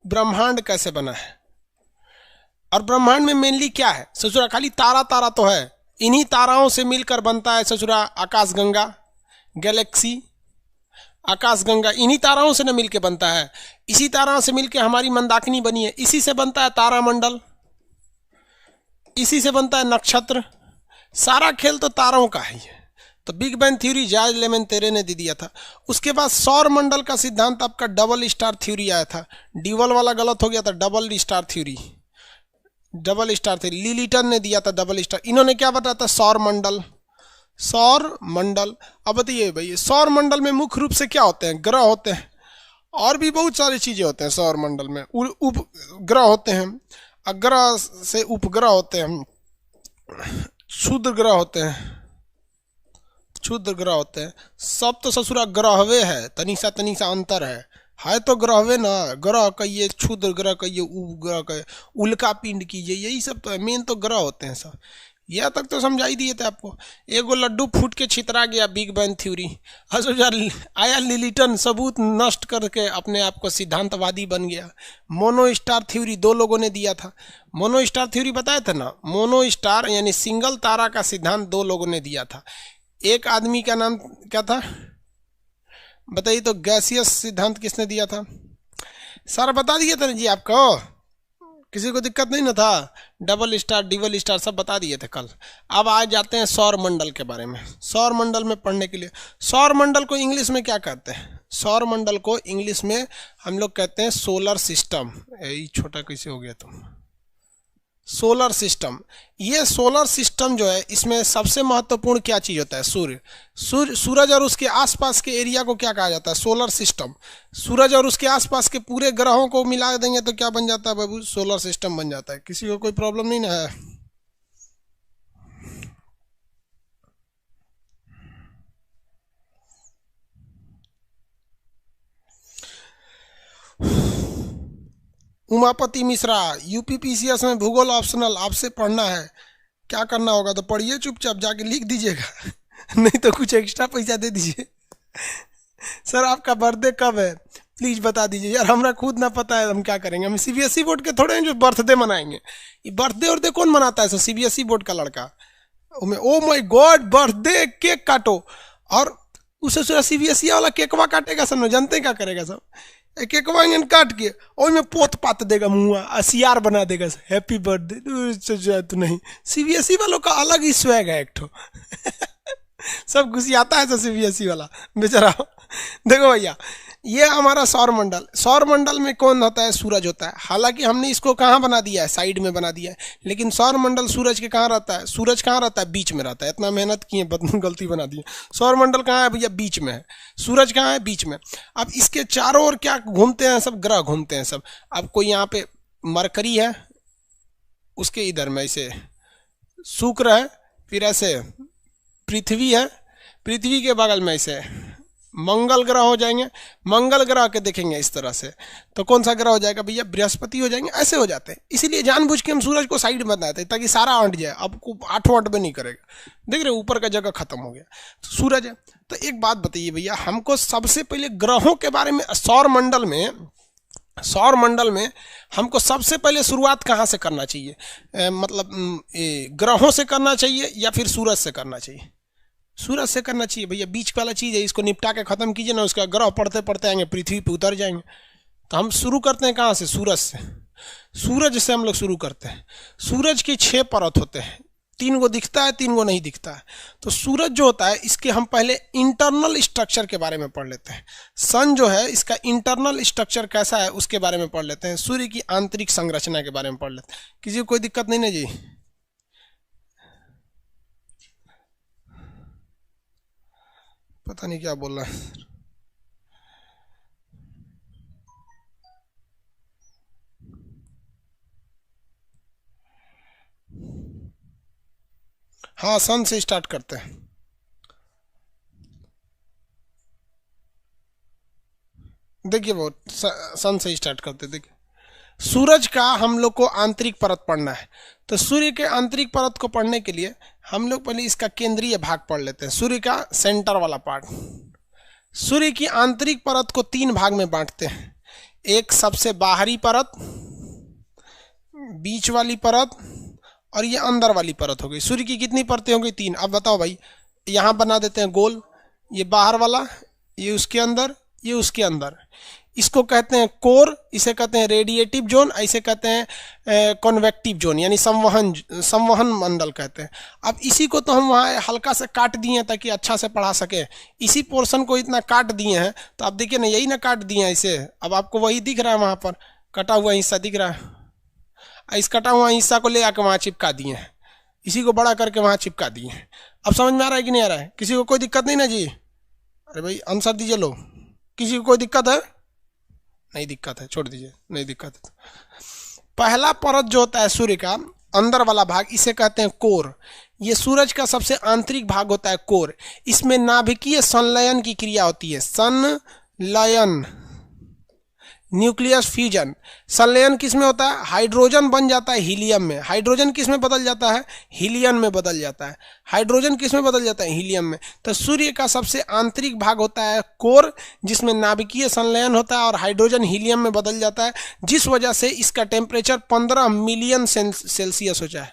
ब्रह्मांड कैसे बना है, और ब्रह्मांड में मेनली क्या है ससुरा, खाली तारा तारा तो है, इन्हीं ताराओं से मिलकर बनता है ससुरा आकाशगंगा, गैलेक्सी, आकाशगंगा इन्हीं ताराओं से न मिलके बनता है। इसी ताराओं से मिलके हमारी मंदाकिनी बनी है, इसी से बनता है तारामंडल, इसी से बनता है नक्षत्र। सारा खेल तो तारों का ही है। तो बिग बैंग थ्योरी जॉर्ज लेमेंतेरे ने दे दिया था। उसके बाद सौर मंडल का सिद्धांत आपका डबल स्टार थ्योरी आया था, डीवल वाला गलत हो गया था, double star theory, double star theory लिलिटन ने दिया था डबल स्टार। इन्होंने क्या बताया था, सौर मंडल, सौर मंडल। अब बताइए भाई सौर मंडल में मुख्य रूप से क्या होते हैं, ग्रह होते हैं, और भी बहुत सारी चीजें होते हैं सौर मंडल में, उपग्रह होते हैं, अग्रह से उपग्रह होते हैं, क्षुद्र ग्रह होते हैं, क्षुद्र ग्रह होते हैं। सब तो ससुरा ग्रहवे है, तनिसा तनिसा अंतर है तो ग्रहवे ना, ग्रह कहिए, क्षुद्र ग्रह कहिए, उपग्रह कहिए, उल्का पिंड कीजिए, यही सब तो है, मेन तो ग्रह होते हैं सब। यह तक तो समझाई दिए थे आपको। एगो लड्डू फूट के छितरा गया बिग बैंग थ्योरी, आया लिलिटन सबूत नष्ट करके अपने आप को सिद्धांतवादी बन गया। मोनो स्टार थ्योरी दो लोगों ने दिया था, मोनो स्टार थ्योरी बताया था ना, मोनो स्टार यानी सिंगल तारा का सिद्धांत दो लोगों ने दिया था। एक आदमी का नाम क्या था बताइए तो, गैसियस सिद्धांत किसने दिया था? सर बता दिया था ना जी आपको, किसी को दिक्कत नहीं ना था, डबल स्टार डिबल स्टार सब बता दिए थे कल। अब आ जाते हैं सौर मंडल के बारे में। सौर मंडल में पढ़ने के लिए, सौर मंडल को इंग्लिश में क्या कहते हैं? सौर मंडल को इंग्लिश में हम लोग कहते हैं सोलर सिस्टम। ये छोटा कैसे हो गया तुम, सोलर सिस्टम। ये सोलर सिस्टम जो है, इसमें सबसे महत्वपूर्ण क्या चीज होता है? सूरज और उसके आसपास के एरिया को क्या कहा जाता है? Solar system. सूरज और उसके आसपास के पूरे ग्रहों को मिला देंगे तो क्या बन जाता है बाबू? सोलर सिस्टम बन जाता है। किसी को कोई प्रॉब्लम नहीं ना है? उमापति मिश्रा, यूपीपीसीएस में भूगोल ऑप्शनल, आपसे पढ़ना है। क्या करना होगा तो पढ़िए, चुपचाप जाके लिख दीजिएगा नहीं तो कुछ एक्स्ट्रा पैसा दे दीजिए सर आपका बर्थडे कब है प्लीज बता दीजिए यार, हमरा खुद ना पता है, हम क्या करेंगे? हम सीबीएसई बोर्ड के थोड़े हैं जो बर्थडे मनाएंगे। ये बर्थडे वर्डे कौन मनाता है? सर सीबीएसई बोर्ड का लड़का। Oh my God, birthday cake काटो, और उसे सीबीएसई वाला केकवा काटेगा सर, जानते क्या करेगा सब? केकवा काट के और में पोत पात देगा, मुँह असियार बना देगा, हैप्पी बर्थडे। तो नहीं, सीबीएसई वालों का अलग ही स्वैग है एक ठो सब खुशी आता है तो सीबीएसई वाला बेचारा। देखो भैया, ये हमारा सौर मंडल, सौर मंडल में कौन होता है? सूरज होता है। हालांकि हमने इसको कहाँ बना दिया है? साइड में बना दिया है, लेकिन सौर मंडल सूरज के कहाँ रहता है? सूरज कहाँ रहता है? बीच में रहता है। इतना मेहनत किए, गलती बना दी। सौर मंडल कहाँ है भैया? बीच में है। सूरज कहाँ है? बीच में। अब इसके चारों ओर क्या घूमते हैं? सब ग्रह घूमते हैं सब। अब कोई यहाँ पे मरकरी है, उसके इधर में ऐसे शुक्र है, फिर ऐसे पृथ्वी है, पृथ्वी के बगल में ऐसे मंगल ग्रह हो जाएंगे। मंगल ग्रह के देखेंगे इस तरह से तो कौन सा ग्रह हो जाएगा भैया? बृहस्पति हो जाएंगे। ऐसे हो जाते हैं, इसीलिए जानबूझ के हम सूरज को साइड में बनाते हैं ताकि सारा अंट जाए। अब आठों अंट में नहीं करेगा, देख रहे ऊपर का जगह खत्म हो गया, तो सूरज है। तो एक बात बताइए भैया, हमको सबसे पहले ग्रहों के बारे में, सौर मंडल में हमको सबसे पहले शुरुआत कहाँ से करना चाहिए? मतलब ग्रहों से करना चाहिए या फिर सूरज से करना चाहिए? सूरज से करना चाहिए भैया, बीच वाला चीज़ है, इसको निपटा के ख़त्म कीजिए ना, उसका ग्रह पढ़ते पढ़ते आएंगे पृथ्वी पे उतर जाएंगे। तो हम शुरू करते हैं कहाँ से? सूरज से। सूरज से हम लोग शुरू करते हैं। सूरज के 6 परत होते हैं, 3 को दिखता है, 3 को नहीं दिखता है। तो सूरज जो होता है, इसके हम पहले इंटरनल स्ट्रक्चर के बारे में पढ़ लेते हैं। सन जो है, इसका इंटरनल स्ट्रक्चर कैसा है उसके बारे में पढ़ लेते हैं। सूर्य की आंतरिक संरचना के बारे में पढ़ लेते हैं। किसी को कोई दिक्कत नहीं ना जी? पता नहीं क्या बोल रहा है। हाँ, सन से स्टार्ट करते हैं। देखिए वो सन से स्टार्ट करते हैं। देखिए, सूरज का हम लोग को आंतरिक परत पढ़ना है। तो सूर्य के आंतरिक परत को पढ़ने के लिए हम लोग पहले इसका केंद्रीय भाग पढ़ लेते हैं, सूर्य का सेंटर वाला पार्ट। सूर्य की आंतरिक परत को 3 भाग में बांटते हैं। एक सबसे बाहरी परत, बीच वाली परत और ये अंदर वाली परत हो गई। सूर्य की कितनी परतें हो गई? 3। अब बताओ भाई, यहाँ बना देते हैं गोल, ये बाहर वाला, ये उसके अंदर, ये उसके अंदर। इसको कहते हैं कोर, इसे कहते हैं रेडिएटिव जोन, ऐसे कहते हैं कॉन्वेक्टिव जोन, यानी संवहन मंडल कहते हैं। अब इसी को तो हम वहाँ हल्का से काट दिए हैं ताकि अच्छा से पढ़ा सके। इसी पोर्शन को इतना काट दिए हैं, तो आप देखिए ना, यही ना काट दिए हैं इसे। अब आपको वही दिख रहा है, वहाँ पर कटा हुआ हिस्सा दिख रहा है। इस कटा हुआ हिस्सा को ले आकर वहाँ चिपका दिए हैं, इसी को बड़ा करके वहाँ चिपका दिए हैं। अब समझ में आ रहा है कि नहीं आ रहा है? किसी को कोई दिक्कत नहीं ना जी? अरे भाई आंसर दीजिए। लो, किसी को कोई दिक्कत है? नहीं दिक्कत है, छोड़ दीजिए, नहीं दिक्कत है। पहला परत जो होता है सूर्य का अंदर वाला भाग, इसे कहते हैं कोर। ये सूरज का सबसे आंतरिक भाग होता है कोर। इसमें नाभिकीय संलयन की क्रिया होती है। संलयन, न्यूक्लियस फ्यूजन। संलयन किस में होता है? हाइड्रोजन बन जाता है हीलियम में। हाइड्रोजन किस में बदल जाता है? हीलियम में बदल जाता है। हाइड्रोजन किस में बदल जाता है? हीलियम में। तो सूर्य का सबसे आंतरिक भाग होता है कोर, जिसमें नाभिकीय संलयन होता है और हाइड्रोजन हीलियम में बदल जाता है, जिस वजह से इसका टेम्परेचर 15 मिलियन सेल्सियस हो जाए।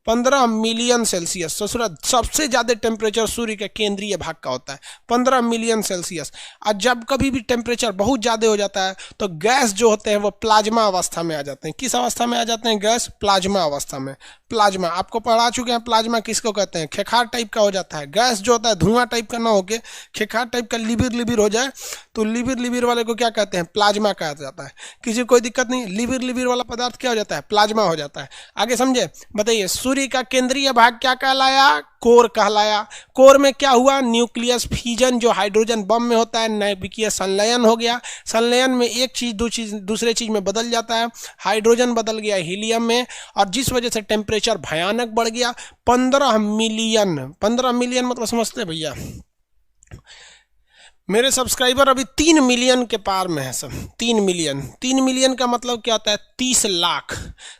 15 मिलियन सेल्सियस। तो सबसे ज़्यादा टेम्परेचर सूर्य के केंद्रीय भाग का होता है, 15 मिलियन सेल्सियस। और जब कभी भी टेम्परेचर बहुत ज़्यादा हो जाता है तो गैस जो होते हैं वो प्लाज्मा अवस्था में आ जाते हैं। किस अवस्था में आ जाते हैं? गैस प्लाज्मा अवस्था में। प्लाज्मा आपको पढ़ा चुके हैं, प्लाज्मा किसको कहते हैं? खेखार टाइप का हो जाता है। गैस जो होता है धुआं टाइप का ना होके खेखार टाइप का लिबिर हो जाए तो लिबिर वाले को क्या कहते हैं? प्लाज्मा कहा जाता है। किसी को कोई दिक्कत नहीं, लिबिर वाला पदार्थ क्या हो जाता है? प्लाज्मा हो जाता है। आगे समझे? बताइए, सूर्य का केंद्रीय भाग क्या कहलाया? कोर कहलाया। कोर में क्या हुआ? न्यूक्लियस फ्यूजन, जो हाइड्रोजन बम में होता है, नाभिकीय संलयन हो गया। संलयन में एक चीज दूसरे चीज में बदल जाता है। हाइड्रोजन बदल गया हीलियम में, और जिस वजह से टेम्परेचर भयानक बढ़ गया। 15 मिलियन मतलब समझते हैं भैया? मेरे सब्सक्राइबर अभी 3 मिलियन के पार में है सब। 3 मिलियन का मतलब क्या होता है? 30 लाख।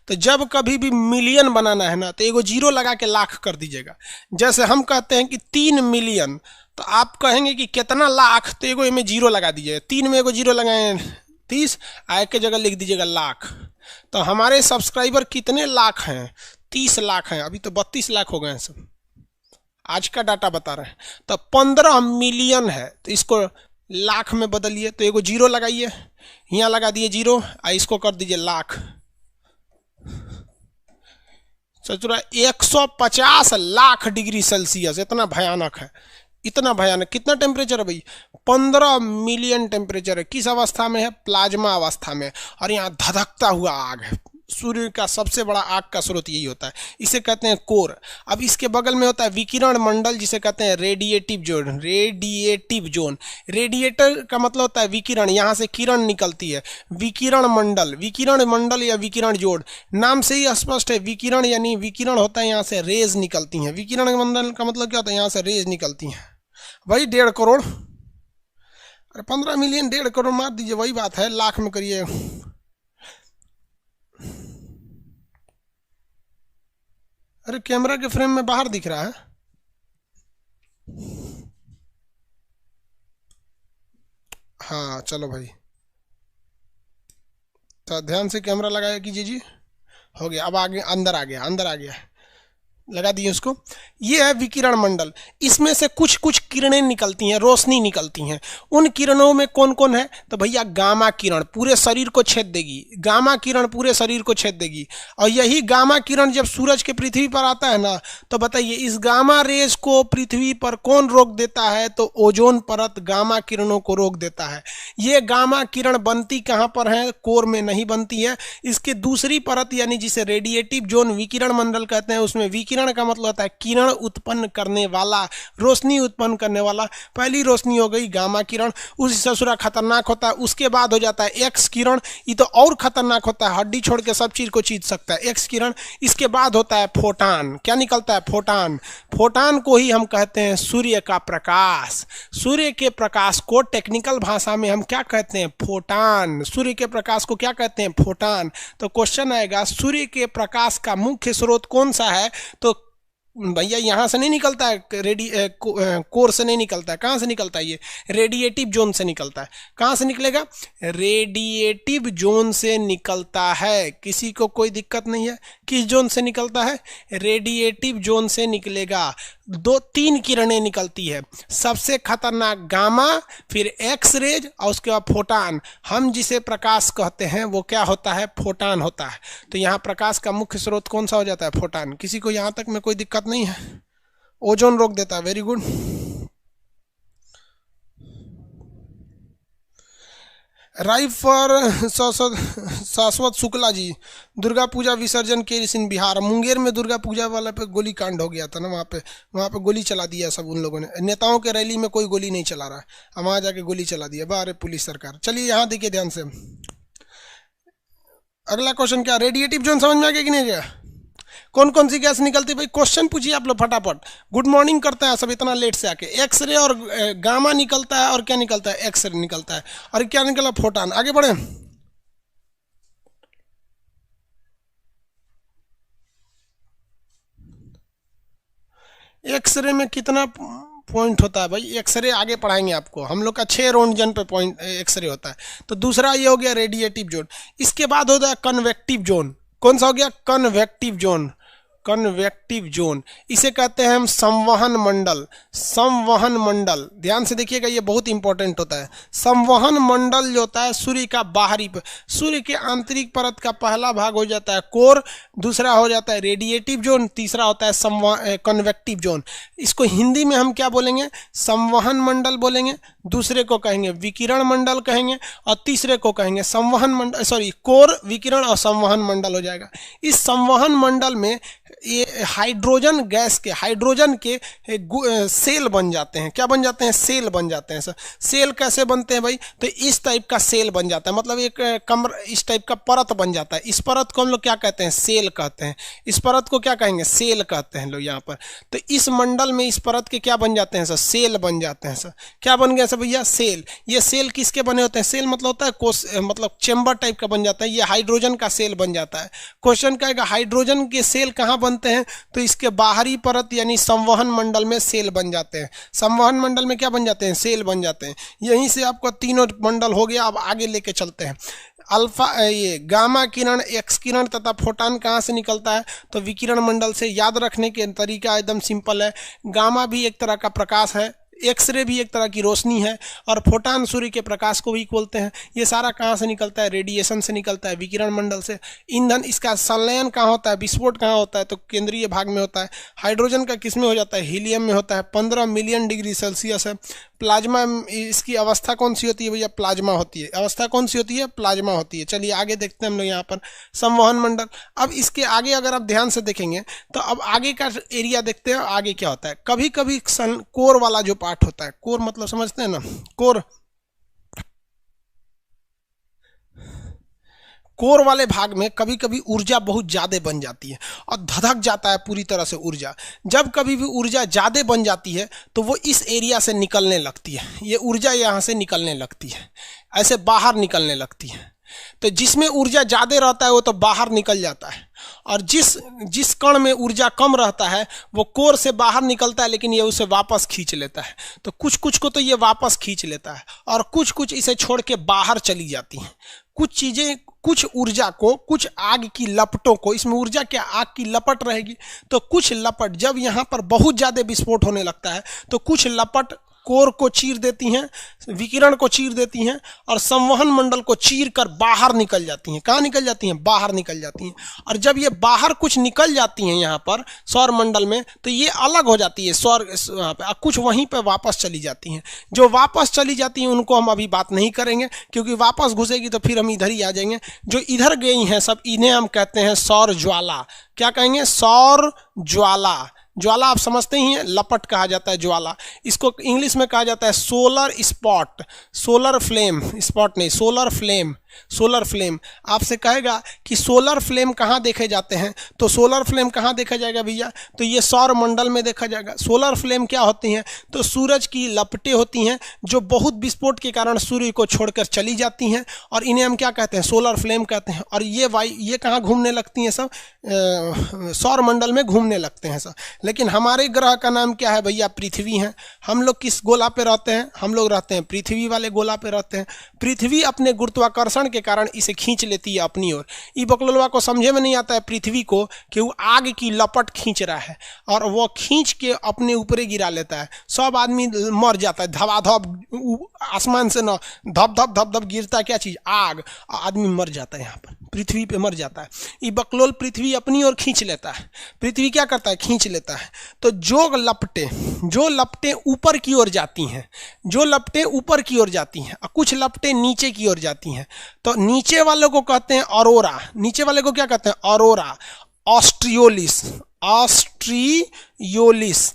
तो जब कभी भी मिलियन बनाना है ना, तो एगो जीरो लगा के लाख कर दीजिएगा। जैसे हम कहते हैं कि 3 मिलियन, तो आप कहेंगे कि कितना लाख, तो एगो में जीरो लगा दीजिए। 3 में एगो जीरो लगाए 30, आय के जगह लिख दीजिएगा लाख। तो हमारे सब्सक्राइबर कितने लाख हैं? 30 लाख हैं। अभी तो 32 लाख हो गए हैं सब, आज का डाटा बता रहे हैं। तो 15 मिलियन है, तो इसको लाख में बदलिए। तो एगो जीरो लगाइए, यहाँ लगा दिए जीरो, इसको कर दीजिए लाख। सोचो 150 लाख डिग्री सेल्सियस, इतना भयानक है, इतना भयानक। कितना टेम्परेचर है भाई? 15 मिलियन टेम्परेचर है। किस अवस्था में है? प्लाज्मा अवस्था में। और यहाँ धधकता हुआ आग है। सूर्य का सबसे बड़ा आग का स्रोत यही होता है, इसे कहते हैं कोर। अब इसके बगल में होता है विकिरण मंडल, जिसे कहते हैं रेडिएटिव जोन। रेडिएटर का मतलब होता है विकिरण, यहाँ से किरण निकलती है। विकिरण मंडल या विकिरण जोन, नाम से ही स्पष्ट है। विकिरण यानी विकिरण होता है, यहाँ से रेज निकलती हैं। विकिरण मंडल का मतलब क्या होता है? यहाँ से रेज निकलती हैं। वही 1.5 करोड़, अरे 15 मिलियन 1.5 करोड़ मार दीजिए, वही बात है। लाख में करिए। अरे कैमरा के फ्रेम में बाहर दिख रहा है। हाँ चलो भाई, तो ध्यान से कैमरा लगाया कीजिए जी। हो गया, अब आगे अंदर आ गया, लगा दिए उसको। ये है विकिरण मंडल। इसमें से कुछ कुछ किरणें निकलती हैं, रोशनी निकलती हैं। उन किरणों में कौन कौन है? तो भैया गामा किरण पूरे शरीर को छेद देगी। गामा किरण पूरे शरीर को छेद देगी। और यही गामा किरण जब सूरज के पृथ्वी पर आता है ना, तो बताइए इस गामा रेज को पृथ्वी पर कौन रोक देता है? तो ओजोन परत गामा किरणों को रोक देता है। ये गामा किरण बनती कहाँ पर है? कोर में नहीं बनती है। इसके दूसरी परत यानी जिसे रेडिएटिव जोन विकिरण मंडल कहते हैं, उसमें विकिरण का मतलब होता है किरण उत्पन्न करने वाला, रोशनी उत्पन्न करने वाला। पहली रोशनी हो गई गामा किरण, उस ससुरा खतरनाक होता है। उसके बाद हो जाता है एक्स किरण, ये तो और खतरनाक होता है, हड्डी छोड़ के सब चीज को चीर सकता है, एक्स किरण। इसके बाद होता है फोटान। क्या निकलता है? फोटान। फोटान को ही हम कहते हैं सूर्य का प्रकाश। सूर्य के प्रकाश को टेक्निकल भाषा में हम क्या कहते हैं? फोटान। सूर्य के प्रकाश को क्या कहते हैं? फोटान। तो क्वेश्चन आएगा सूर्य के प्रकाश का मुख्य स्रोत कौन सा है? तो भैया यहाँ से नहीं निकलता है, कोर से नहीं निकलता है। कहाँ से निकलता है? ये रेडिएटिव जोन से निकलता है। कहाँ से निकलेगा? रेडिएटिव जोन से निकलता है। किसी को कोई दिक्कत नहीं है? किस जोन से निकलता है? रेडिएटिव जोन से निकलेगा। 2-3 किरणें निकलती है, सबसे खतरनाक गामा, फिर एक्स रेज और उसके बाद फोटान। हम जिसे प्रकाश कहते हैं वो क्या होता है? फोटान होता है। तो यहाँ प्रकाश का मुख्य स्रोत कौन सा हो जाता है? फोटान। किसी को यहाँ तक में कोई दिक्कत नहीं है? ओजोन रोक देता है। Very good. राइट फॉर शाश्वत शुक्ला जी। दुर्गा पूजा विसर्जन केस इन बिहार। मुंगेर में दुर्गा पूजा वाला पे गोली कांड हो गया था ना, वहाँ पे गोली चला दिया सब उन लोगों ने। नेताओं के रैली में कोई गोली नहीं चला रहा है, अब वहाँ जाके गोली चला दिया। बारे पुलिस सरकार। चलिए यहाँ देखिए ध्यान से, अगला क्वेश्चन क्या? रेडिएटिव जोन समझ में आ गया कि नहीं गया? कौन कौन सी गैस निकलती? भाई क्वेश्चन पूछिए आप लोग फटाफट। गुड मॉर्निंग करते हैं सब इतना लेट से आके। एक्सरे और गामा निकलता है, और क्या निकलता है? एक्सरे निकलता है। और क्या निकला? फोटान। आगे बढ़े। एक्सरे में कितना पॉइंट होता है भाई? एक्सरे आगे पढ़ाएंगे आपको, हम लोग का 6 रोंटगन पे पॉइंट एक्सरे होता है। तो दूसरा ये हो गया रेडिएटिव जोन। इसके बाद होता है कन्वेक्टिव जोन। कौन सा हो गया? Convective zone. कन्वेक्टिव जोन इसे कहते हैं हम संवहन मंडल। संवहन मंडल, ध्यान से देखिएगा, ये बहुत इंपॉर्टेंट होता है। संवहन मंडल जो होता है सूर्य का बाहरी, सूर्य के आंतरिक परत का पहला भाग हो जाता है कोर, दूसरा हो जाता है रेडिएटिव जोन, तीसरा होता है कन्वेक्टिव जोन। इसको हिंदी में हम क्या बोलेंगे? संवहन मंडल बोलेंगे, दूसरे को कहेंगे विकिरण मंडल कहेंगे, और तीसरे को कहेंगे संवहन मंडल, सॉरी कोर, विकिरण और संवहन मंडल हो जाएगा। इस संवहन मंडल में ये हाइड्रोजन गैस के, हाइड्रोजन के सेल बन जाते हैं। क्या बन जाते हैं? सेल बन जाते हैं सर। सेल कैसे बनते हैं भाई? तो इस टाइप का सेल बन जाता है, मतलब एक कमर, इस टाइप का परत बन जाता है। इस परत को हम लोग क्या कहते हैं? सेल कहते हैं। इस परत को क्या कहेंगे? सेल कहते हैं लोग यहाँ पर। तो इस मंडल में इस परत के क्या बन जाते हैं सर? सेल बन जाते हैं सर। क्या बन गया सर भैया? सेल। ये सेल किसके बने होते हैं? सेल मतलब होता है कोश, मतलब चेम्बर टाइप का बन जाता है। ये हाइड्रोजन का सेल बन जाता है। क्वेश्चन कहेगा हाइड्रोजन के सेल कहाँ बनते हैं? तो इसके बाहरी परत यानी संवहन मंडल में सेल बन जाते हैं। संवहन मंडल में क्या बन जाते हैं? सेल बन जाते हैं। यहीं से आपका तीनों मंडल हो गया। अब आगे लेके चलते हैं। अल्फा, ये गामा किरण, एक्स किरण तथा फोटान कहाँ से निकलता है? तो विकिरण मंडल से। याद रखने के तरीका एकदम सिंपल है। गामा भी एक तरह का प्रकाश है, एक्सरे भी एक तरह की रोशनी है, और फोटान सूर्य के प्रकाश को भी बोलते हैं। ये सारा कहाँ से निकलता है? रेडिएशन से निकलता है, विकिरण मंडल से। ईंधन, इसका संलयन कहाँ होता है? विस्फोट कहाँ होता है? तो केंद्रीय भाग में होता है। हाइड्रोजन का किस में हो जाता है? हीलियम में होता है। 15 मिलियन डिग्री सेल्सियस है। प्लाज्मा, इसकी अवस्था कौन सी होती है भैया? प्लाज्मा होती है। अवस्था कौन सी होती है? प्लाज्मा होती है। चलिए आगे देखते हैं हम लोग यहाँ पर संवहन मंडल। अब इसके आगे अगर आप ध्यान से देखेंगे तो अब आगे का एरिया देखते हैं। आगे क्या होता है? कभी कभी कोर वाला जो पार्ट होता है, कोर मतलब समझते हैं ना? कोर वाले भाग में कभी कभी ऊर्जा बहुत ज़्यादा बन जाती है और धधक जाता है पूरी तरह से ऊर्जा। जब कभी भी ऊर्जा ज़्यादा बन जाती है तो वो इस एरिया से निकलने लगती है। ये ऊर्जा यहाँ से निकलने लगती है, ऐसे बाहर निकलने लगती है। तो जिसमें ऊर्जा ज़्यादा रहता है वो तो बाहर निकल जाता है, और जिस कण में ऊर्जा कम रहता है वो कोर से बाहर निकलता है, लेकिन ये उसे वापस खींच लेता है। तो कुछ कुछ को तो ये वापस खींच लेता है, और कुछ कुछ इसे छोड़ के बाहर चली जाती हैं। कुछ चीज़ें, कुछ ऊर्जा को, कुछ आग की लपटों को, इसमें ऊर्जा क्या, आग की लपट रहेगी, तो कुछ लपट, जब यहाँ पर बहुत ज़्यादा विस्फोट होने लगता है तो कुछ लपट कोर को चीर देती हैं, विकिरण को चीर देती हैं, और संवहन मंडल को चीर कर बाहर निकल जाती हैं। कहाँ निकल जाती हैं? बाहर निकल जाती हैं। और जब ये बाहर कुछ निकल जाती हैं यहाँ पर सौर मंडल में, तो ये अलग हो जाती है सौर, वहाँ पे कुछ वहीं पे वापस चली जाती हैं। जो वापस चली जाती हैं उनको हम अभी बात नहीं करेंगे, क्योंकि वापस घुसेगी तो फिर हम इधर ही आ जाएंगे। जो इधर गई हैं सब, इन्हें हम कहते हैं सौर ज्वाला। क्या कहेंगे? सौर ज्वाला। ज्वाला आप समझते ही हैं, लपट कहा जाता है ज्वाला। इसको इंग्लिश में कहा जाता है solar spot, solar flame, spot नहीं, सोलर फ्लेम। Solar flame. आपसे कहेगा कि सोलर फ्लेम कहाँ देखे जाते हैं, तो सोलर फ्लेम कहाँ देखा जाएगा भैया, तो ये सौर मंडल में देखा जाएगा। सोलर फ्लेम क्या होती हैं, तो सूरज की लपटें होती हैं जो बहुत विस्फोट के कारण सूर्य को छोड़कर चली जाती हैं, और इन्हें हम क्या कहते हैं, सोलर फ्लेम कहते हैं। और ये कहाँ घूमने लगती हैं सब, सौर मंडल में घूमने लगते हैं सब। लेकिन हमारे ग्रह का नाम क्या है भैया, पृथ्वी है। हम लोग किस गोला पे रहते हैं, हम लोग रहते हैं पृथ्वी वाले गोला पे रहते हैं। पृथ्वी अपने गुरुत्वाकर्षण के कारण इसे खींच लेती है अपनी ओर। ई बकलोलवा को समझे में नहीं आता है पृथ्वी को कि वो आग की लपट खींच रहा है, और वो खींच के अपने ऊपरे गिरा लेता है। सब आदमी मर जाता है, धबाधब आसमान से ना धप धप धप धप गिरता है क्या चीज, आग, आदमी मर जाता है यहाँ पर पृथ्वी पे मर जाता है। ये बकलोल पृथ्वी अपनी ओर खींच लेता है। पृथ्वी क्या करता है, खींच लेता है। तो जो लपटें ऊपर की ओर जाती हैं, जो लपटें ऊपर की ओर जाती हैं और कुछ लपटें नीचे की ओर जाती हैं, तो नीचे वालों को कहते हैं ऑरोरा। नीचे वाले को क्या कहते हैं, ऑरोरा ऑस्ट्रियोलिस, ऑस्ट्रियोलिस,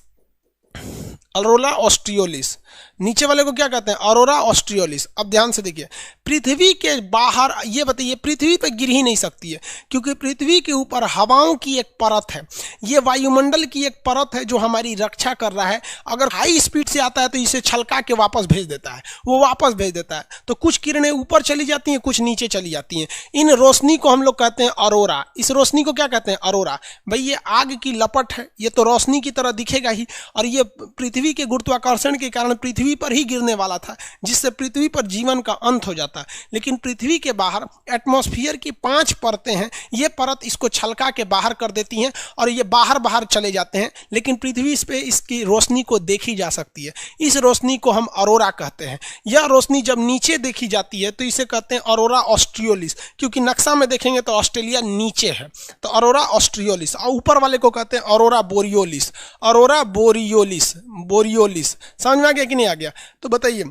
ऑरोरा ऑस्ट्रियोलिस। नीचे वाले को क्या कहते हैं, ऑरोरा ऑस्ट्रियोलिस। अब ध्यान से देखिए, पृथ्वी के बाहर, ये बताइए पृथ्वी पे गिर ही नहीं सकती है, क्योंकि पृथ्वी के ऊपर हवाओं की एक परत है। ये वायुमंडल की एक परत है जो हमारी रक्षा कर रहा है। अगर हाई स्पीड से आता है तो इसे छलका के वापस भेज देता है, वो वापस भेज देता है। तो कुछ किरणें ऊपर चली जाती हैं, कुछ नीचे चली जाती हैं। इन रोशनी को हम लोग कहते हैं ऑरोरा। इस रोशनी को क्या कहते हैं, ऑरोरा। भाई ये आग की लपट है, ये तो रोशनी की तरह दिखेगा ही, और ये पृथ्वी के गुरुत्वाकर्षण के कारण पृथ्वी पर ही गिरने वाला था, जिससे पृथ्वी पर जीवन का अंत हो जाता है। लेकिन पृथ्वी के बाहर एटमॉस्फेयर की 5 परतें हैं, ये परत इसको छलका के बाहर कर देती हैं, और ये बाहर बाहर चले जाते हैं। लेकिन पृथ्वी पे इसकी रोशनी को देखी जा सकती है। इस रोशनी को हम ऑरोरा कहते हैं। यह रोशनी जब नीचे देखी जाती है तो इसे कहते हैं ऑरोरा ऑस्ट्रियोलिस, क्योंकि नक्शा में देखेंगे तो ऑस्ट्रेलिया नीचे है, तो ऑरोरा ऑस्ट्रियोलिस। और ऊपर वाले को कहते हैं ऑरोरा बोरियोलिस, ऑरोरा बोरियोलिस, बोरियोलिस। समझ में आ गया कि नहीं आ गया? तो बताइए,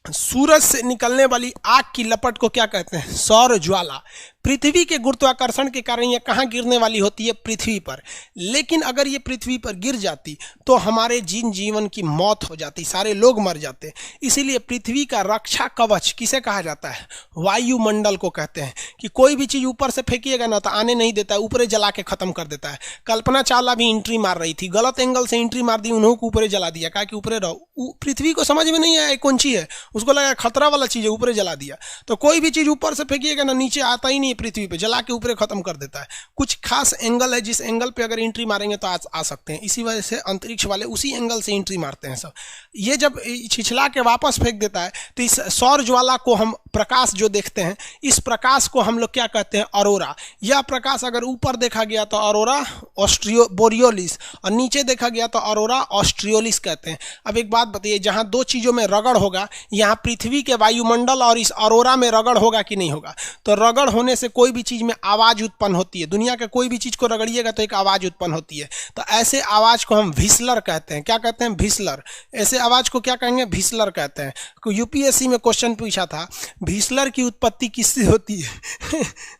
सूरज से निकलने वाली आग की लपट को क्या कहते हैं, सौर ज्वाला। पृथ्वी के गुरुत्वाकर्षण के कारण ये कहाँ गिरने वाली होती है, पृथ्वी पर। लेकिन अगर ये पृथ्वी पर गिर जाती तो हमारे जीवन की मौत हो जाती, सारे लोग मर जाते। इसीलिए पृथ्वी का रक्षा कवच किसे कहा जाता है, वायुमंडल को कहते हैं। कि कोई भी चीज ऊपर से फेंकिएगा ना तो आने नहीं देता है, ऊपरे जला के खत्म कर देता है। कल्पना चावला भी एंट्री मार रही थी, गलत एंगल से एंट्री मार दी, उन्होंने ऊपरे जला दिया, कहा कि ऊपरे रहो। पृथ्वी को समझ में नहीं आया कौन चीज है, उसको लगा खतरा वाला चीज है, ऊपरे जला दिया। तो कोई भी चीज ऊपर से फेंकिएगा ना नीचे आता ही नहीं, पृथ्वी पे जला के ऊपर खत्म कर देता है। कुछ खास एंगल है, जिस एंगल पे अगर एंट्री मारेंगे तो आ सकते हैं। इसी वजह से अंतरिक्ष वाले उसी एंगल से एंट्री मारते हैं सब। ये जब छिछला के वापस फेंक देता है तो इस सौर ज्वाला को हम, प्रकाश जो देखते हैं, इस प्रकाश को हम लोग क्या कहते हैं, ऑरोरा। यह प्रकाश अगर ऊपर देखा गया तो ऑरोरा बोरियोलिस, और नीचे देखा गया तो ऑरोरा ऑस्ट्रियोलिस कहते हैं। अब एक बात बताइए, जहां दो चीजों में रगड़ होगा, यहाँ पृथ्वी के वायुमंडल और इस ऑरोरा में रगड़ होगा कि नहीं होगा? तो रगड़ होने से कोई भी चीज में आवाज उत्पन्न होती है। दुनिया के कोई भी चीज को रगड़िएगा तो एक आवाज उत्पन्न होती है। तो ऐसे आवाज को हम व्हिसलर कहते हैं। क्या कहते हैं, व्हिसलर। ऐसे आवाज को क्या कहेंगे, व्हिसलर कहते हैं। यूपीएससी में क्वेश्चन पूछा था, व्हिसलर की उत्पत्ति किससे होती है?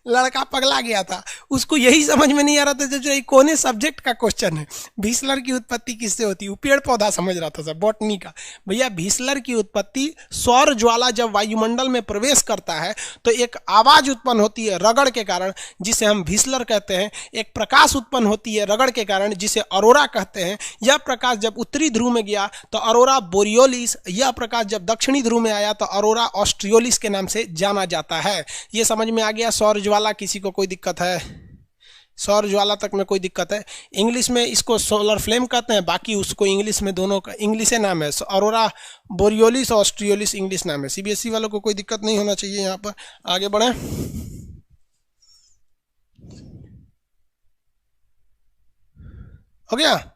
लड़का पगला गया था, उसको यही समझ में नहीं आ रहा था जो कौन सब्जेक्ट का क्वेश्चन है, व्हिसलर की उत्पत्ति किससे होती है। पेड़ पौधा समझ रहा था सर, बॉटनी का। भैया व्हिसलर की उत्पत्ति, सौर ज्वाला जब वायुमंडल में प्रवेश करता है तो एक आवाज उत्पन्न होती है रगड़ के कारण, जिसे हम व्हिसलर कहते हैं। एक प्रकाश उत्पन्न होती है रगड़ के कारण, जिसे ऑरोरा कहते हैं। यह प्रकाश जब उत्तरी ध्रुव में गया तो ऑरोरा बोरियोलिस, यह प्रकाश जब दक्षिणी ध्रुव में आया तो ऑरोरा ऑस्ट्रियोलिस के नाम से जाना जाता है। यह समझ में आ गया सौर ज्वाला। किसी को कोई दिक्कत है? सौर ज्वाला तक में कोई दिक्कत है? इंग्लिश में इसको सोलर फ्लेम कहते हैं, बाकी उसको इंग्लिश में दोनों का इंग्लिश नाम है, ऑरोरा बोरियोलिस और ऑस्ट्रियोलिस इंग्लिश नाम है। सीबीएसई वालों को कोई दिक्कत नहीं होना चाहिए। यहाँ पर आगे बढ़े, हो गया।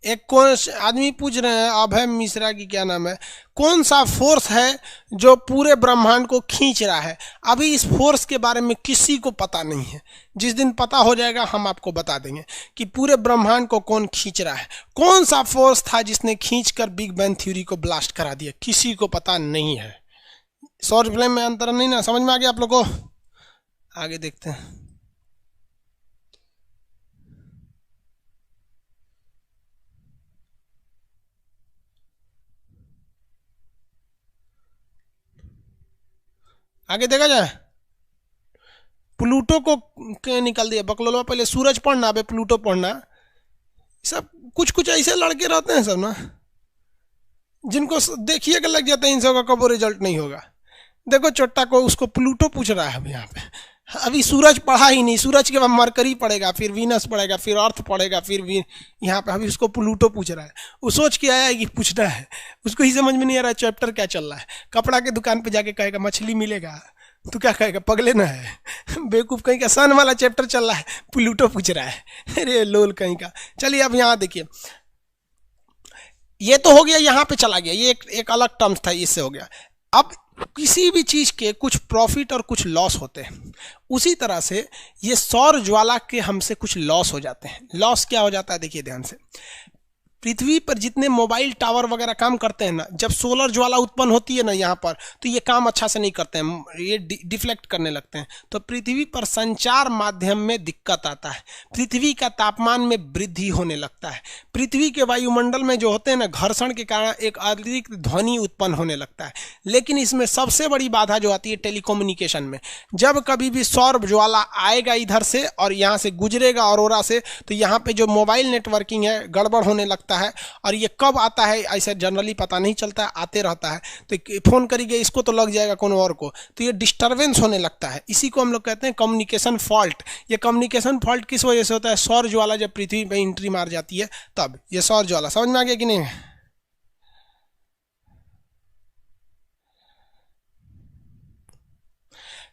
एक कौन आदमी पूछ रहे हैं, अभय मिश्रा की क्या नाम है, कौन सा फोर्स है जो पूरे ब्रह्मांड को खींच रहा है? अभी इस फोर्स के बारे में किसी को पता नहीं है। जिस दिन पता हो जाएगा हम आपको बता देंगे कि पूरे ब्रह्मांड को कौन खींच रहा है। कौन सा फोर्स था जिसने खींचकर बिग बैंग थ्योरी को ब्लास्ट करा दिया? किसी को पता नहीं है। सौर फ्लेम में अंतर नहीं ना, समझ में आ गया आप लोग को? आगे देखते हैं। आगे देखा जाए, प्लूटो को निकाल दिया बकलोलवा। पहले सूरज पढ़ना, अबे प्लूटो पढ़ना। सब कुछ कुछ ऐसे लड़के रहते हैं सब ना, जिनको देखिए कि लग जाता है इन सब का कबो रिजल्ट नहीं होगा। देखो चोट्टा को, उसको प्लूटो पूछ रहा है अभी यहाँ पे। अभी सूरज पढ़ा ही नहीं, सूरज के बाद मरकरी पड़ेगा, फिर वीनस पड़ेगा, फिर अर्थ पड़ेगा, फिर यहाँ पे अभी उसको प्लूटो पूछ रहा है। वो सोच के आया है कि पूछना है, उसको ही समझ में नहीं आ रहा है चैप्टर क्या चल रहा है। कपड़ा के दुकान पे जाके कहेगा मछली मिलेगा, तो क्या कहेगा, पगले ना है बेवकूफ़ कहीं का। सन वाला चैप्टर चल रहा है, प्लूटो पूछ रहा है, अरे लोल कहीं का। चलिए अब यहाँ देखिए, ये तो हो गया, यहाँ पे चला गया, ये एक अलग टर्म्स था, इससे हो गया। अब किसी भी चीज के कुछ प्रॉफिट और कुछ लॉस होते हैं, उसी तरह से ये सौर ज्वाला के हमसे कुछ लॉस हो जाते हैं। लॉस क्या हो जाता है, देखिए ध्यान से। पृथ्वी पर जितने मोबाइल टावर वगैरह काम करते हैं ना, जब सोलर ज्वाला उत्पन्न होती है ना यहाँ पर, तो ये काम अच्छा से नहीं करते हैं, ये डिफ्लेक्ट करने लगते हैं। तो पृथ्वी पर संचार माध्यम में दिक्कत आता है, पृथ्वी का तापमान में वृद्धि होने लगता है, पृथ्वी के वायुमंडल में जो होते हैं ना घर्षण के कारण एक अतिरिक्त ध्वनि उत्पन्न होने लगता है। लेकिन इसमें सबसे बड़ी बाधा जो आती है टेलीकम्युनिकेशन में। जब कभी भी सौर ज्वाला आएगा इधर से और यहाँ से गुजरेगा ऑरोरा से, तो यहाँ पे जो मोबाइल नेटवर्किंग है गड़बड़ होने लगता है। और ये कब आता है ऐसे जनरली पता नहीं चलता है, आते रहता है। तो फोन करिए इसको तो लग जाएगा कोनो और को, तो ये डिस्टरबेंस होने लगता है। इसी को हम लोग कहते हैं कम्युनिकेशन फॉल्ट। ये कम्युनिकेशन फॉल्ट किस वजह से होता है, सौर ज्वाला जब पृथ्वी पे एंट्री मार जाती है तब। ये सौर ज्वाला समझ में आ गया कि नहीं?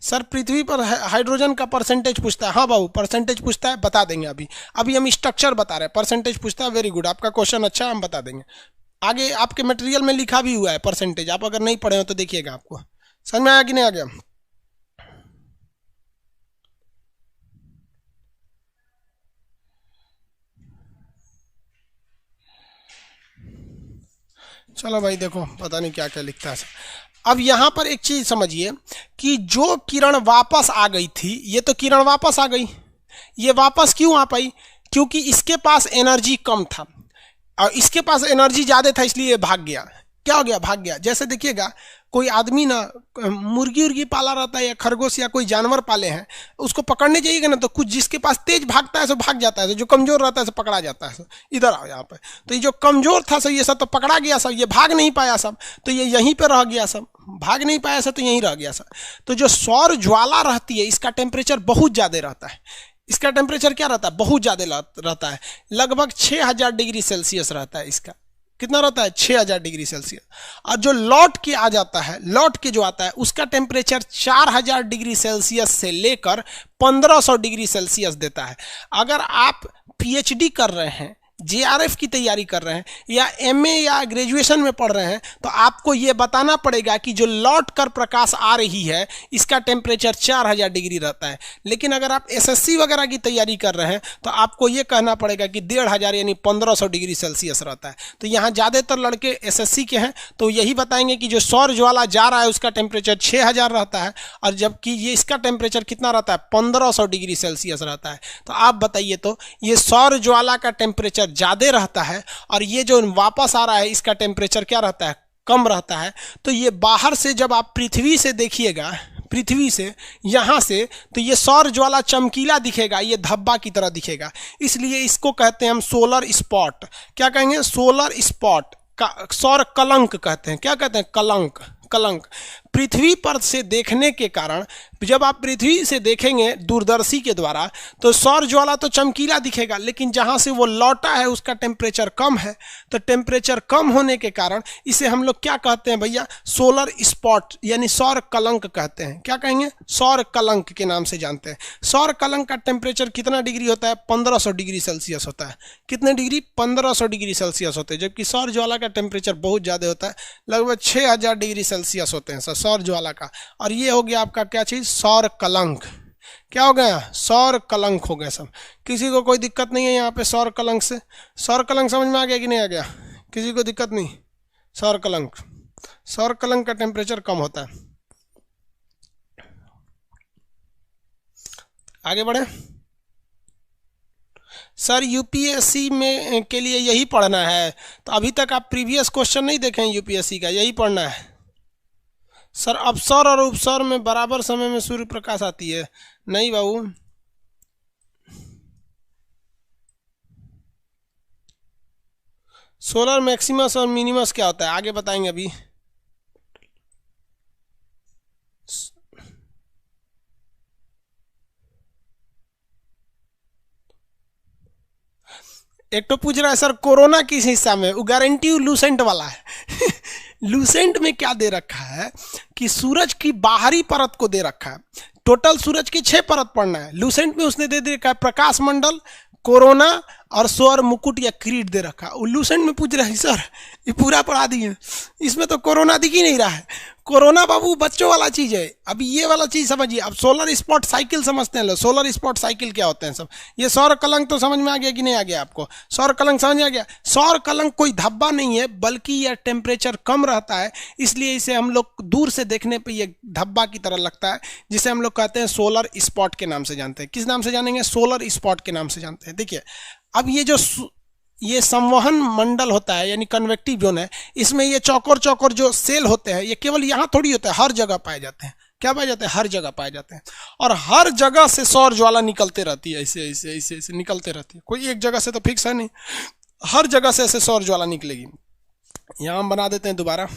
सर पृथ्वी पर हाइड्रोजन का परसेंटेज पूछता है। हाँ बाबू परसेंटेज पूछता है, बता देंगे। अभी हम स्ट्रक्चर बता रहे हैं, परसेंटेज पूछता है। वेरी गुड, आपका क्वेश्चन अच्छा है, हम बता देंगे। आगे आपके मटेरियल में लिखा भी हुआ है परसेंटेज, आप अगर नहीं पढ़े हो तो देखिएगा, आपको समझ में आया कि नहीं आ गया? चलो भाई देखो, पता नहीं क्या क्या लिखता है। अब यहां पर एक चीज समझिए कि जो किरण वापस आ गई थी, ये तो किरण वापस आ गई, ये वापस क्यों आ पाई? क्योंकि इसके पास एनर्जी कम था और इसके पास एनर्जी ज्यादा था, इसलिए ये भाग गया। क्या हो गया? भाग गया। जैसे देखिएगा कोई आदमी ना मुर्गी उर्गी पाला रहता है या खरगोश या कोई जानवर पाले हैं, उसको पकड़ने जाइएगा ना तो कुछ जिसके पास तेज भागता है सो भाग जाता है, जो कमजोर रहता है सो पकड़ा जाता है। इधर आओ यहाँ पे, तो ये जो कमजोर था सब ये सब तो पकड़ा गया सब, ये भाग नहीं पाया सब, तो ये यहीं पे रह गया सब, भाग नहीं पाया सब तो यहीं रह गया सब। तो जो सौर ज्वाला रहती है इसका टेम्परेचर बहुत ज्यादा रहता है। इसका टेम्परेचर क्या रहता है? बहुत ज्यादा रहता है, लगभग 6000 डिग्री सेल्सियस रहता है इसका। कितना रहता है? 6000 डिग्री सेल्सियस। और जो लौट के आ जाता है, लौट के जो आता है उसका टेम्परेचर 4000 डिग्री सेल्सियस से लेकर 1500 डिग्री सेल्सियस देता है। अगर आप पीएचडी कर रहे हैं, जेआरएफ की तैयारी कर रहे हैं या एमए या ग्रेजुएशन में पढ़ रहे हैं, तो आपको यह बताना पड़ेगा कि जो लौट कर प्रकाश आ रही है इसका टेम्परेचर 4000 डिग्री रहता है। लेकिन अगर आप एसएससी वगैरह की तैयारी कर रहे हैं तो आपको यह कहना पड़ेगा कि 1500 यानी 1500 डिग्री सेल्सियस रहता है। तो यहाँ ज़्यादातर लड़के एसएससी के हैं तो यही बताएंगे कि जो सौर ज्वाला जा रहा है उसका टेम्परेचर 6000 रहता है, और जबकि ये इसका टेम्परेचर कितना रहता है? 1500 डिग्री सेल्सियस रहता है। तो आप बताइए, तो ये सौर ज्वाला का टेम्परेचर ज्यादा रहता है और ये जो वापस आ रहा है इसका टेम्परेचर क्या रहता है? कम रहता है। तो ये बाहर से जब आप पृथ्वी से देखिएगा, पृथ्वी से यहाँ से, तो ये सौर ज्वाला चमकीला दिखेगा, ये धब्बा की तरह दिखेगा। इसलिए इसको कहते हैं हम सोलर स्पॉट। क्या कहेंगे? सोलर स्पॉट का सौर कलंक कहते हैं। क्या कहते हैं? कलंक। कलंक पृथ्वी पर से देखने के कारण, जब आप पृथ्वी से देखेंगे दूरदर्शी के द्वारा तो सौर ज्वाला तो चमकीला दिखेगा, लेकिन जहां से वो लौटा है उसका टेम्परेचर कम है। तो टेम्परेचर कम होने के कारण इसे हम लोग क्या कहते हैं भैया? सोलर स्पॉट यानी सौर कलंक कहते हैं। क्या कहेंगे? सौर कलंक के नाम से जानते हैं। सौर कलंक का टेम्परेचर कितना डिग्री होता है? 1500 डिग्री सेल्सियस होता है। कितने डिग्री? 1500 डिग्री सेल्सियस होते हैं। जबकि सौर ज्वाला का टेम्परेचर बहुत ज़्यादा होता है, लगभग 6000 डिग्री सेल्सियस होते हैं सौर ज्वाला का। और ये हो गया आपका क्या चीज़? सौर कलंक। क्या हो गया? सौर कलंक हो गया सब। किसी को कोई दिक्कत नहीं है यहाँ पे सौर कलंक से? सौर कलंक समझ में आ गया कि नहीं आ गया? किसी को दिक्कत नहीं? सौर कलंक, सौर कलंक का टेम्परेचर कम होता है। आगे बढ़े सर। यूपीएससी में के लिए यही पढ़ना है, तो अभी तक आप प्रीवियस क्वेश्चन नहीं देखे हैं यूपीएससी का, यही पढ़ना है। सर अपसर और उपसर में बराबर समय में सूर्य प्रकाश आती है? नहीं बाबू, सोलर मैक्सिमस और मिनिमस क्या होता है आगे बताएंगे अभी। एक तो पूछ रहा है सर कोरोना किस हिस्सा में, वो गारंटी लूसेंट वाला है। लूसेंट में क्या दे रखा है कि सूरज की बाहरी परत को दे रखा है, टोटल सूरज की 6 परत पढ़ना है। लूसेंट में उसने दे रखा है प्रकाश मंडल, कोरोना और सौर मुकुट या क्रीट दे रखा। लूसेंट में पूछ रहा है सर ये पूरा पढ़ा दिए, इसमें तो कोरोना दिख ही नहीं रहा है। कोरोना बाबू बच्चों वाला चीज है, अभी ये वाला चीज समझिए। अब सोलर स्पॉट साइकिल समझते हैं लोग, सोलर स्पॉट साइकिल क्या होते हैं सब। ये सौर कलंक तो समझ में आ गया कि नहीं आ गया आपको? सौर कलंक समझ में आ गया? सौर कलंक कोई धब्बा नहीं है, बल्कि यह टेम्परेचर कम रहता है, इसलिए इसे हम लोग दूर से देखने पर यह धब्बा की तरह लगता है, जिसे हम लोग कहते हैं सोलर स्पॉट के नाम से जानते हैं। किस नाम से जानेंगे? सोलर स्पॉट के नाम से जानते हैं। देखिए अब ये संवहन मंडल होता है यानी कन्वेक्टिव जोन है, इसमें ये चौकोर चौकोर जो सेल होते हैं ये केवल यहाँ थोड़ी होता है, हर जगह पाए जाते हैं। क्या पाए जाते हैं? हर जगह पाए जाते हैं। और हर जगह से सौर ज्वाला निकलते रहती है, ऐसे ऐसे ऐसे ऐसे निकलते रहती है। कोई एक जगह से तो फिक्स है नहीं, हर जगह से ऐसे सौर ज्वाला निकलेगी। यहाँ हम बना देते हैं दोबारा,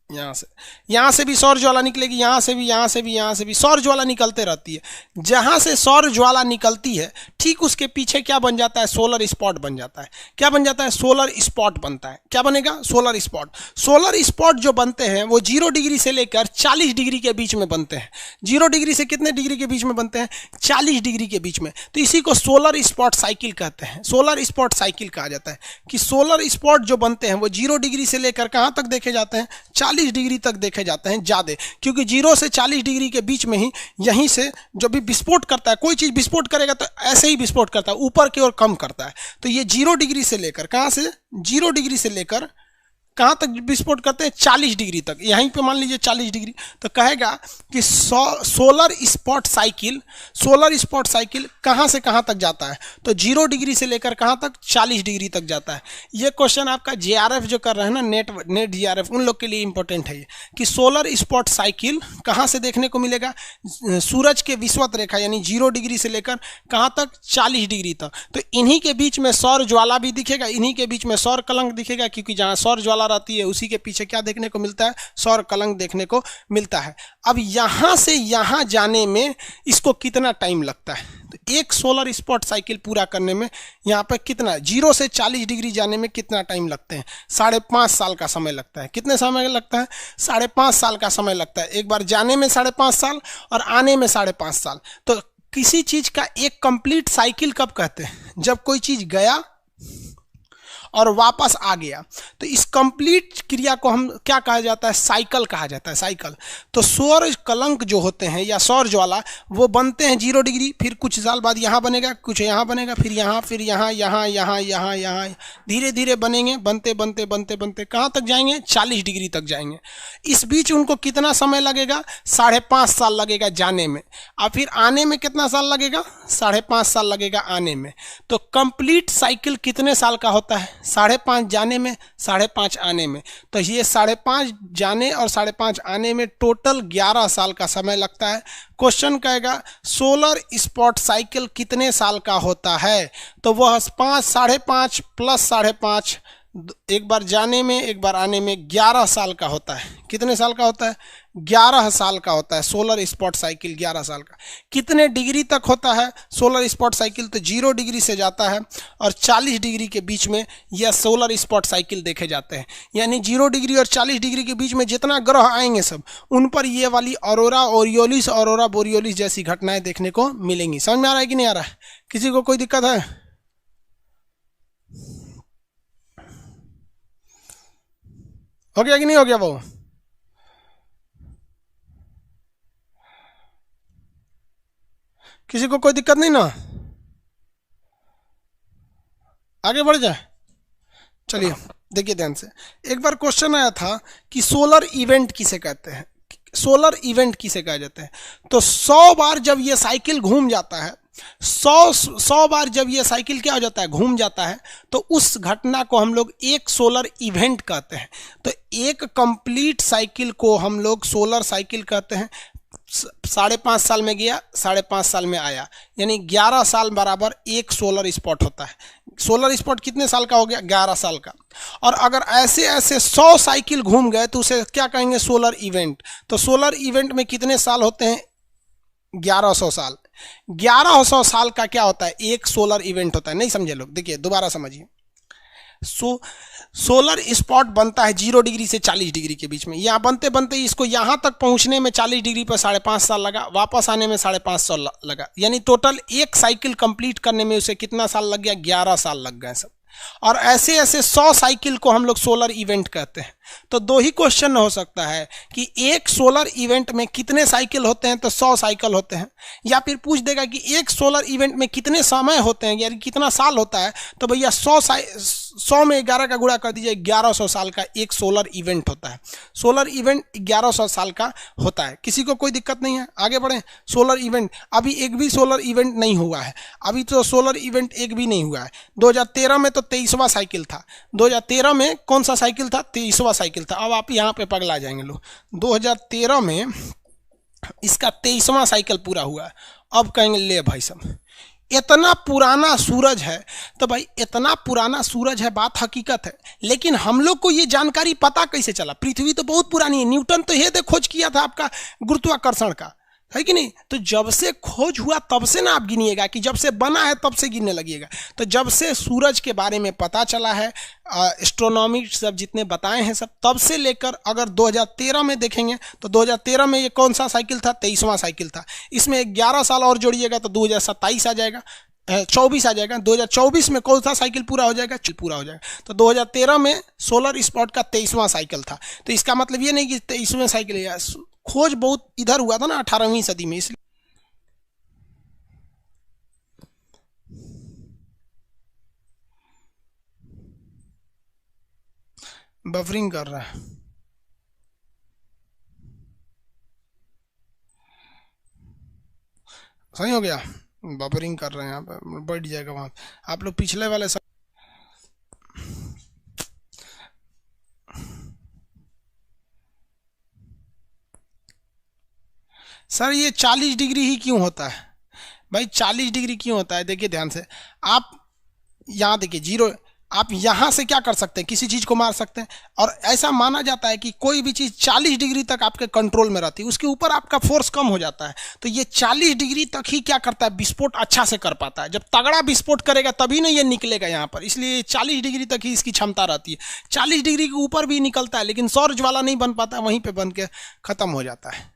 यहाँ से भी सौर ज्वाला निकलेगी, यहाँ से भी सौर ज्वाला निकलते रहती है। जहाँ से सौर ज्वाला निकलती है ठीक उसके पीछे क्या बन जाता है? सोलर स्पॉट बन जाता है। क्या बन जाता है? सोलर स्पॉट बनता है। क्या बनेगा? Solar spot. सोलर स्पॉट जो बनते हैं वो 0 डिग्री से लेकर 40 डिग्री के बीच में बनते हैं। 0 डिग्री से कितने डिग्री के बीच में बनते हैं? 40 डिग्री के बीच में। तो इसी को सोलर स्पॉट साइकिल कहते हैं। सोलर स्पॉट साइकिल कहा जाता है कि सोलर स्पॉट जो बनते हैं वो 0 डिग्री से लेकर कहाँ तक देखे जाते हैं? 40 डिग्री तक देखे जाते हैं ज्यादा, क्योंकि 0 से 40 डिग्री के बीच में ही यहीं से जो भी विस्फोट करता है, कोई चीज विस्फोट करेगा तो ऐसे ही विस्फोट करता है, ऊपर की ओर कम करता है। तो ये 0 डिग्री से लेकर कहां से? 0 डिग्री से लेकर कहां तक विस्फोट करते हैं? 40 डिग्री तक। यहीं पे मान लीजिए 40 डिग्री, तो कहेगा कि सोलर स्पॉट साइकिल कहां से कहां तक जाता है? तो 0 डिग्री से लेकर कहां तक? 40 डिग्री तक जाता है। ये क्वेश्चन आपका जेआरएफ जो कर रहे हैं ना, नेट जेआरएफ, उन लोग के लिए इंपॉर्टेंट है ये कि सोलर स्पॉट साइकिल कहां से देखने को मिलेगा? सूरज के विषुवत रेखा यानी 0 डिग्री से लेकर कहां तक? 40 डिग्री तक। तो इन्हीं के बीच में सौर ज्वाला भी दिखेगा, इन्हीं के बीच में सौर कलंक दिखेगा, क्योंकि जहां सौर ज्वाला रहती है उसी के पीछे क्या देखने को मिलता है? सौर कलंक देखने को मिलता है। अब यहां से यहां जाने में इसको कितना टाइम लगता है? तो एक सोलर स्पॉट साइकिल पूरा करने में यहां पर कितना, 0 से 40 डिग्री जाने में कितना टाइम लगते हैं? 5.5 साल का समय लगता है। कितने समय लगता है? 5.5 साल का समय लगता है। एक बार जाने में 5.5 साल और आने में 5.5 साल। तो किसी चीज का एक कंप्लीट साइकिल कब कहते हैं? जब कोई चीज गया और वापस आ गया। तो इस कंप्लीट क्रिया को हम क्या कहा जाता है? साइकिल कहा जाता है, साइकिल। तो सौर कलंक जो होते हैं या सौर ज्वाला वो बनते हैं 0 डिग्री, फिर कुछ साल बाद यहाँ बनेगा, कुछ यहाँ बनेगा, फिर यहाँ धीरे धीरे बनेंगे, बनते बनते बनते बनते कहाँ तक जाएंगे? 40 डिग्री तक जाएंगे। इस बीच उनको कितना समय लगेगा? 5.5 साल लगेगा जाने में, और फिर आने में कितना साल लगेगा? 5.5 साल लगेगा आने में। तो कंप्लीट साइकिल कितने साल का होता है? 5.5 जाने में, 5.5 आने में। तो ये 5.5 जाने और 5.5 आने में टोटल 11 साल का समय लगता है। क्वेश्चन कहेगा सोलर स्पॉट साइकिल कितने साल का होता है? तो वह 5.5 प्लस 5.5, एक बार जाने में एक बार आने में 11 साल का होता है। कितने साल का होता है? 11 साल का होता है सोलर स्पॉट साइकिल, 11 साल का। कितने डिग्री तक होता है सोलर स्पॉट साइकिल? तो 0 डिग्री से जाता है और 40 डिग्री के बीच में यह सोलर स्पॉट साइकिल देखे जाते हैं। यानी 0 डिग्री और 40 डिग्री के बीच में जितना ग्रह आएंगे सब, उन पर ये वाली ऑरोरा ओरियोलिस, ऑरोरा बोरियोलिस जैसी घटनाएं देखने को मिलेंगी। समझ में आ रहा है कि नहीं आ रहा है? किसी को कोई दिक्कत है? हो गया कि नहीं हो गया? वो किसी को कोई दिक्कत नहीं ना? आगे बढ़ जाए, चलिए देखिए ध्यान से। एक बार क्वेश्चन आया था कि सोलर इवेंट किसे कहते हैं? सोलर इवेंट किसे कहा जाता है? तो 100 बार जब ये साइकिल घूम जाता है, 100 बार जब ये साइकिल क्या हो जाता है, घूम जाता है, तो उस घटना को हम लोग एक सोलर इवेंट कहते हैं। तो एक कंप्लीट साइकिल को हम लोग सोलर साइकिल कहते हैं। 5.5 साल में गया, 5.5 साल में आया, यानी 11 साल बराबर एक सोलर स्पॉट होता है। सोलर स्पॉट कितने साल का हो गया? 11 साल का। और अगर ऐसे ऐसे 100 साइकिल घूम गए तो उसे क्या कहेंगे? Solar event. तो सोलर इवेंट में कितने साल होते हैं? 1100 साल। 1100 साल का क्या होता है? एक सोलर इवेंट होता है। नहीं समझे लोग? देखिए दोबारा समझिए। सोलर स्पॉट बनता है 0 डिग्री से 40 डिग्री के बीच में। यहाँ बनते बनते इसको यहाँ तक पहुँचने में 40 डिग्री पर 5.5 साल लगा, वापस आने में 5.5 साल लगा, यानी टोटल एक साइकिल कंप्लीट करने में उसे कितना साल लग गया? 11 साल लग गए सब। और ऐसे ऐसे 100 साइकिल को हम लोग सोलर इवेंट कहते हैं। तो दो ही क्वेश्चन हो सकता है कि एक सोलर इवेंट में कितने साइकिल होते हैं? तो 100 साइकिल होते हैं। या फिर पूछ देगा कि एक सोलर इवेंट में कितने समय होते हैं, यानी कितना साल होता है? तो भैया 100 में 11 का गुणा कर दीजिए, 1100 साल का एक सोलर इवेंट होता है। सोलर इवेंट 1100 साल का होता है। किसी को कोई दिक्कत नहीं है? आगे बढ़ें। सोलर इवेंट, अभी एक भी सोलर इवेंट नहीं हुआ है। अभी तो सोलर इवेंट एक भी नहीं हुआ है। 2013 में तो 23वां साइकिल था। 2013 में कौन सा साइकिल था? 23वां साइकिल था। अब आप यहाँ पे पगला जाएंगे लोग। 2013 में इसका 23वां साइकिल पूरा हुआ है। अब कहेंगे ले भाई साहब इतना पुराना सूरज है। तो भाई इतना पुराना सूरज है, बात हकीकत है, लेकिन हम लोग को ये जानकारी पता कैसे चला? पृथ्वी तो बहुत पुरानी है, न्यूटन तो ये खोज किया था आपका गुरुत्वाकर्षण का, है कि नहीं? तो जब से खोज हुआ तब से ना आप गिनिएगा कि जब से बना है तब से गिनने लगिएगा। तो जब से सूरज के बारे में पता चला है, एस्ट्रोनॉमी सब जितने बताए हैं सब, तब से लेकर अगर 2013 में देखेंगे तो 2013 में ये कौन सा साइकिल था? 23वां साइकिल था। इसमें 11 साल और जोड़िएगा तो 2027 आ जाएगा, 24 आ जाएगा। 2024 में कौन सा साइकिल पूरा हो जाएगा? पूरा हो जाएगा। तो 2013 में सोलर स्पॉट का 23वां साइकिल था। तो इसका मतलब ये नहीं कि 23वें साइकिल है, खोज बहुत इधर हुआ था ना 18वीं सदी में, इसलिए। बफरिंग कर रहा है। सही हो गया? बफरिंग कर रहे हैं, यहाँ पे बैठ जाएगा वहां। आप लोग पिछले वाले सर ये 40 डिग्री ही क्यों होता है? भाई 40 डिग्री क्यों होता है? देखिए ध्यान से, आप यहाँ देखिए 0, आप यहाँ से क्या कर सकते हैं? किसी चीज़ को मार सकते हैं। और ऐसा माना जाता है कि कोई भी चीज़ 40 डिग्री तक आपके कंट्रोल में रहती है, उसके ऊपर आपका फोर्स कम हो जाता है। तो ये 40 डिग्री तक ही क्या करता है? विस्फोट अच्छा से कर पाता है। जब तगड़ा विस्फोट करेगा तभी ना ये निकलेगा यहाँ पर, इसलिए 40 डिग्री तक ही इसकी क्षमता रहती है। 40 डिग्री के ऊपर भी निकलता है, लेकिन सौर ज्वाला नहीं बन पाता, वहीं पर बन के खत्म हो जाता है।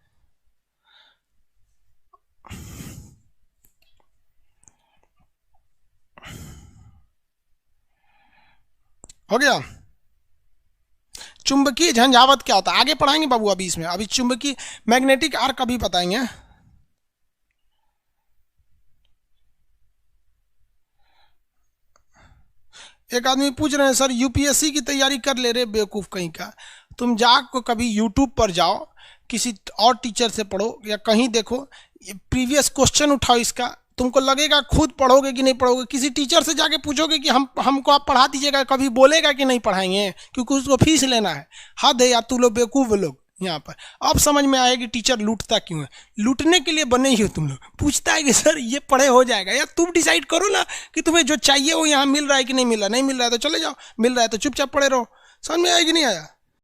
हो गया? चुंबकीय झंझावत क्या होता है आगे पढ़ाएंगे बाबू। अभी इसमें अभी चुंबकीय मैग्नेटिक आर्क अभी बताएंगे। एक आदमी पूछ रहे हैं सर यूपीएससी की तैयारी कर ले रहे बेवकूफ़ कहीं का। तुम जाकर कभी यूट्यूब पर जाओ, किसी और टीचर से पढ़ो या कहीं देखो, प्रीवियस क्वेश्चन उठाओ इसका, तुमको लगेगा खुद पढ़ोगे कि नहीं पढ़ोगे। किसी टीचर से जाके पूछोगे कि हमको आप पढ़ा दीजिएगा, कभी बोलेगा कि नहीं पढ़ाएंगे, क्योंकि उसको फीस लेना है। हद है यार, तू लोग बेवकूफ़ लोग यहाँ पर। अब समझ में आया कि टीचर लूटता क्यों है। लूटने के लिए बने ही हो तुम लोग। पूछता है कि सर ये पढ़े हो जाएगा, यार तुम डिसाइड करो ना कि तुम्हें जो चाहिए वो यहाँ मिल रहा है कि नहीं मिल रहा। नहीं मिल रहा है तो चले जाओ, मिल रहा है तो चुपचाप पढ़े रहो। समझ में आया कि नहीं आया?